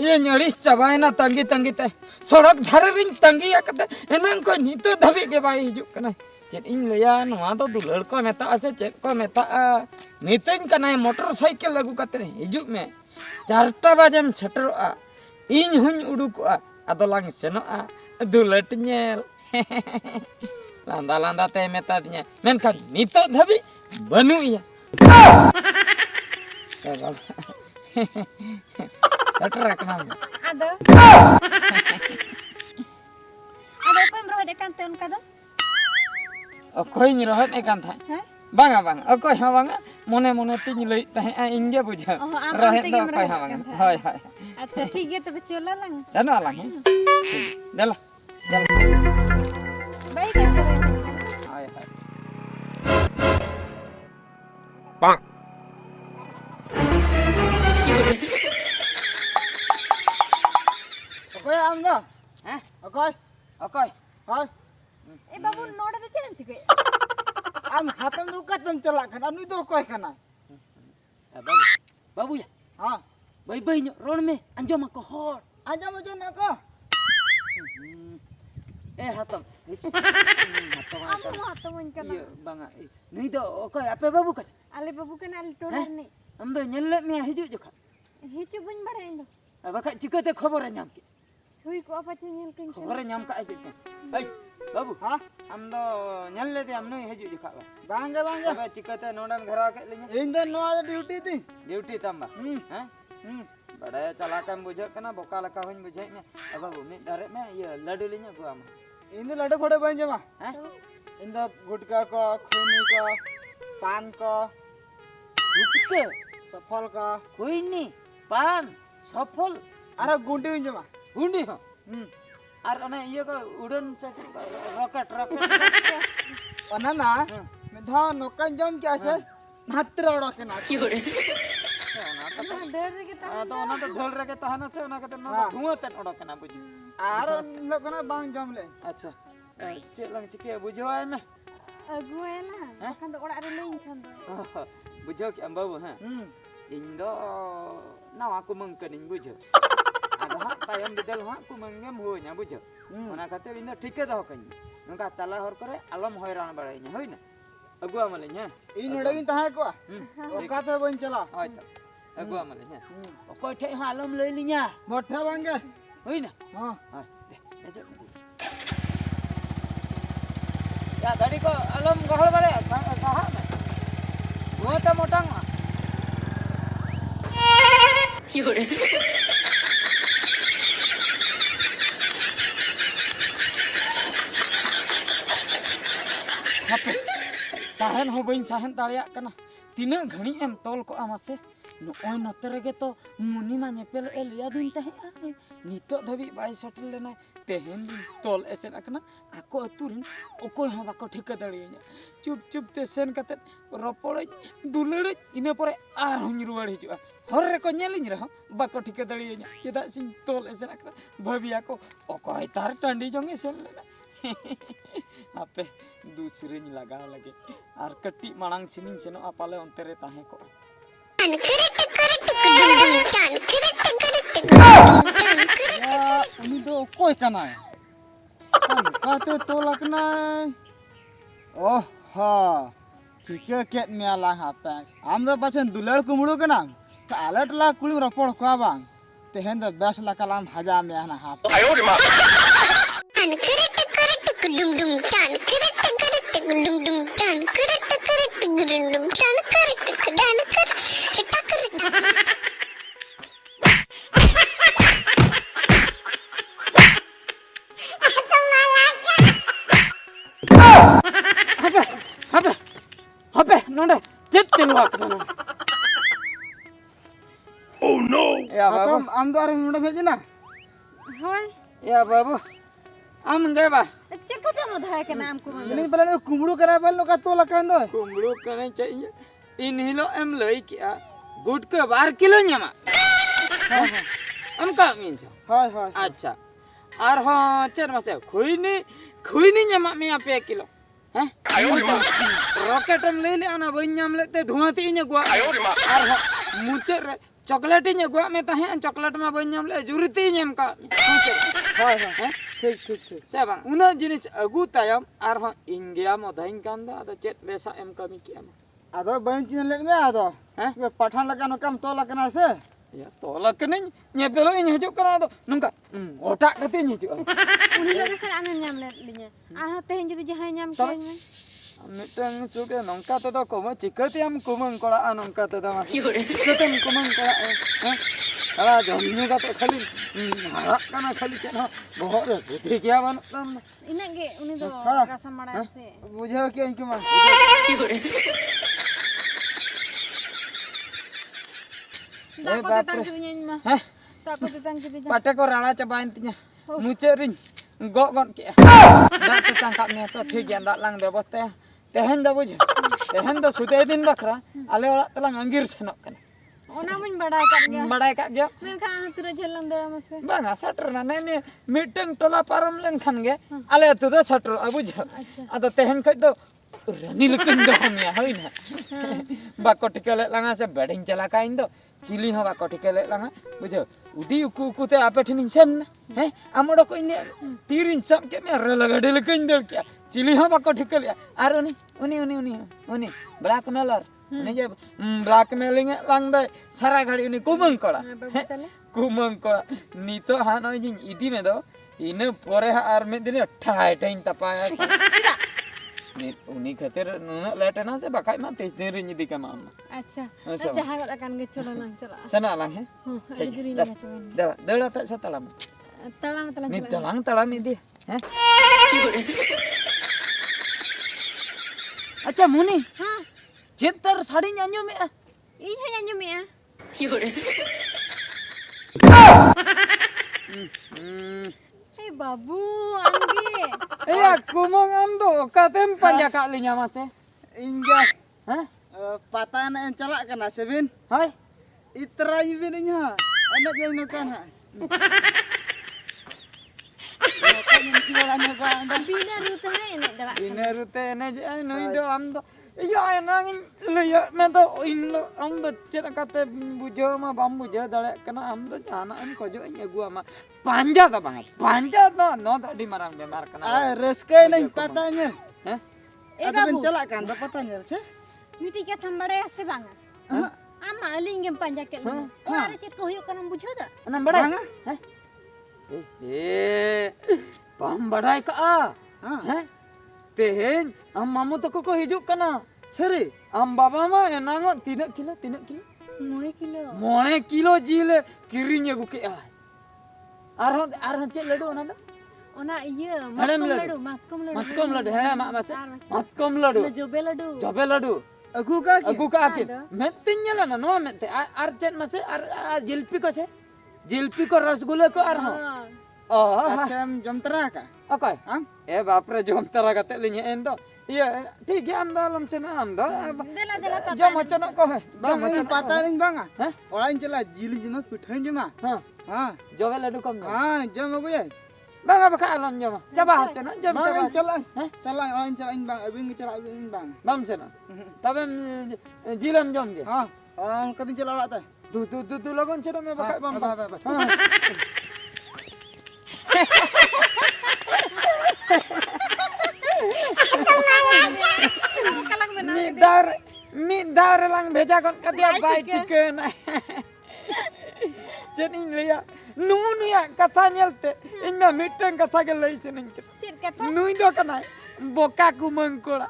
ये अड़ीस चाबायना तंगी तंगी ते सड़क धारे रिन तंगी एनांग को नितो धाबी के बाई हिजुक कना चेत इन लया नवा तो दुलड़ को मेता से चेत को मेता नितेन कना मोटरसाइकिल लागू कते हिजुक में 4टा बजेम सेटरोआ इन हुन उडुकोआ आदो लांग सेनोआ दुलट नेल लांदा लांदा ते मेता दिया मेनखान नितो धाबी बनुया सेटर रखना आदो कोई रोहत एकान ते उनका दो कोई रोहत एकान था बांगा बांगा अकोय हा बांगा मोने मोने तिन लई तहे इंगे बुझा रोहत दो अकोय हा बांगा हाय हाय अच्छा ठीक है तबे चला लंग चलो लंग ठीक देला देला बाई का चले हाय हाय पांग अकोय आमदा हैं अकोय अकोय हाय ए बाबू नोडे दे चरम छिके आम हातम दुका तम चला खना नुई दो कोय खना बाबू बाबू या हां बाई बाई रोड में अंजो मको होर अंजो मजो नको ए हातम हातम इनका ये बांगा नुई दो कोय आपे बाबू कर आले बाबू के नाल टोडर नहीं हम दो नेले में हिजु जोखा हिचु बन बड़े इंदो बखा चिकते खबर नाम के हुई को apa nyel kin खबर नाम का आइ ए बाबू हां हम दो नेले दे हम नुई हिजु जोखा बांगे बांगे अब चिकते नोडन घरवा के लिया इन दो नो ड्यूटी थी ड्यूटी तंबा हैं बड़े चला के बुझे कना बोका लका होइन बुझे में अब बाबू मिद दारे में ये लड्डू लिया गुआ में इन दो लड्डू फोड़े बन जमा हैं इन दो गुटका को खैनी को पान को गुटके सफल का खैनी पान सफल अरे गुंडी जमा गुंडी हो और अने ये को उड़न से रॉकेट अना ना मेधा नोकन जम क्या से नात्र उड़के ना डर रे के तो ना तो ढोल रे के तहना से ना के ना धुआं ते उड़के ना बुझी आर लोकना बांग जम ले अच्छा चेक लंग चिके बुझवाय में अगुएला खान तो ओड़ा रे लेइन खान दो बुझो कि बाबू हैं इन दो नावा को मंग कनिन बुझो आदो हा तायम बिदल हा को मंगेम हो냐 बुझो ओना खातिर इन दो ठीके दो कनी नका तला हर करे आलम हैरान बड़ाइ냐 होइना अगुआ मले냐 इन नडगिन ताहे को ओका तो बन चला होय तो अगुआ मले냐 ओको ठे हा आलम ले लि냐 मोठा बांगे होइना हां हां दे या दाड़ी को आलम गहल बड़े साहा में वो तो मोटांग योरे साहन हो बइन साहन दाड़िया कना तीना घणी एम तोल को आमासे नोय नते रेगे तो मुनी मा नेपेल ए लिया दिन तहे नितो धबी बाई सेटल लेना तेहन दिन तोल एसेन अकना आको अतुरिन ओकोय हो बाको ठिका दाड़िया चुप चुप ते सेन कते रपड़ दुलड़ इने परे आर हुन रुवाड़ हिजुआ हर रे को नेलिन रह बाको ठिका दाड़िया केदा सिन तोल एसेन अकना भबिया को ओकोय तार टांडी जोंग एसेन लेना आपे दूसरे नि लगा लगे आर कट्टी मांग सिनिन सेनो आपाले अंते रे ताहे को उनी दो कोई कना काते तो लगना ओह हा ठीक है केट में आला हापे आम दो पछन दुलड़ कुमड़ो कना आलट ला कुड़ी रपड़ को बांग तेहन दो बेस ला कलाम हजा में ना हाथ आयो रे मां डुम डुम टान डुम डुम टान डुम डुम टान डान कर चिटा कर नोंडे चेत चलवा कना ओह नो या बाबू आम द्वारा नोंडे भेजना होय या बाबू आम गेबा चकते मधाय के नाम को नहीं पहले कुमड़ू करा बल का तो लकान दो कुमड़ू करे चाहिए इन हिलो एम लई किया गुड के 12 किलो न्यामा हम का मीन छ हाय हाय अच्छा आर हो चर मासे खुईनी न्यामा में पे किलो हैं रॉकेट हम ले ले आना बन नाम लेते धुआं ती ने गुआ आर हो मुचे चॉकलेट इन अगुआ में ताहे चॉकलेट मा बन नाम ले जुरिती नेम का हाय हाय ठीक ठीक ठीक से बांग उना जिनिस अगु तायम आर हां इंडिया मधाइन कान दा अदो चेत बेसा एम कमी किया आदो बन चिन ले में आदो हैं पठान लगा नो काम तो लगना से या तोला कने ने पेलो इन हजो कना दो नुका ओटा कते इन हजो उनी लगे सर आमे नाम ले लिnya आरो तेहन जदी जहाय नाम के मिटन सुके नंका तो कोम चिकते हम कुमंग कोड़ा नंका तो मा चिकते हम कुमंग कोड़ा हैं अला जमनु का तो खाली हारा कना खाली चना बहुत बुद्धि क्या बन इना गे उनी दो रासा माड़ा से बुझे के इनके मा ए बाप रे हैं ताको तेतang के पाटे को राड़ा चबाइन तिnya मुचे रिन गो गन के दा तेतang का में तो ठीक है दा लांग व्यवस्था तेहन दा बुझ तेहन दो सुते दिन बखरा आले ओड़ा तलांग अंगीर सेनक कने ओना मुन बड़ाय का गया मेन खा तुरे झलम दड़ा मसे बांगा सटर ना ने मिटन टोला पारम लेन खान गे आले तु दो सटर बुझ अदो तेहन खय दो रानी लकिन दो हमिया होई ना बाको टिकले लांगा से बेडिंग चला का इन दो चिली हो बाको टिकले लांगा बुझो उदी उकु उकु ते आपे ठिन सेन हैं आमडो को इन तीरिन सब के में रे लगडे लकिन दो क्या चिली हो बाको टिकले आर उनी ब्लैक मेलर उनी जे ब्लैक मेलिंग लांग दे सारा घड़ी उनी कुमंग कोड़ा कुमंग कोड़ा नीतो हानो जिन इदी में दो इने पोरे आर में दिन ठाय टाइन तपाया नी उनी खातिर नुना लेटना से बखाय मा 30 दिन रिन दी का मामा अच्छा जहां गदा कान गे चलो ना चला सना लांग है हां जुरी ना चलो दड़ा त सतलाम तलाम नी तलाम इदी हैं अच्छा मुनी हां चेतर साड़ी न्यान्यो में इन है न्यान्यो में ए बाबू आंगे ए कुमंग आम दो कातेम पंजा का लिnya mase इंजा हैं पता ना चला कना सेबिन हाय इतरा बिन इnya एनक ये नो kan बिना रुते ने जे नई दो आम दो या एनांग लया में तो इन आम दो चेक काते बुझो मा बाम बुझो दड़े कना आम दो जाना इन खोजो इन अगुआ मा पांजा तो बांग पांजा तो नो दी मारंग बेमार कना आ रस्के नहीं पता nya हैं ए अदो बिन चला kan दा पता nya से मिटी के थंबड़े से बांगा आमा अलिंग गेम पंजा के अरे चेत को हुयो कना बुझो दा ना बड़ा हैं ए पाम बड़ाई का हैं तेहेन हम मामू तको को हिजुक कना सरी हम बाबा मा एनांग तीन किलो 9 किलो जील किरिंग अगु के आर चे लड्डू ओना दा ओना इये मातकम लड्डू है मातकम लड्डू जोबे लड्डू अगु का के मेतिन नेला ना नो मेते आर चेन मसे आर जिलपी को से जिलपी को रसगुल्ला को आर हो अच्छा हम जमतरा का ओके हम ए बाप रे जमतरा कते लिnya एन दो ये ठीक है हम दालम से ना हम दो देला जम चनो को है bang पता नहीं bang हैं orang चला जिली जमा पिठाई जमा हां हां जोबे लड्डू कम हां जम अगु ये बांगा बखा आलन जमा चबा चना जम bang चबा चला orang चला इन bang अबिन चला अबिन bang बम चना तबे जिलम जम गे हां कदिन चला ओड़ा ता तू लगन चना में बखा बम मिदार lang भेजा kon kadia bai chicken jadi liya nu ya kata nyelte inna miteng kata ge lei senin चेत कथा nui do kana boka ku mengkola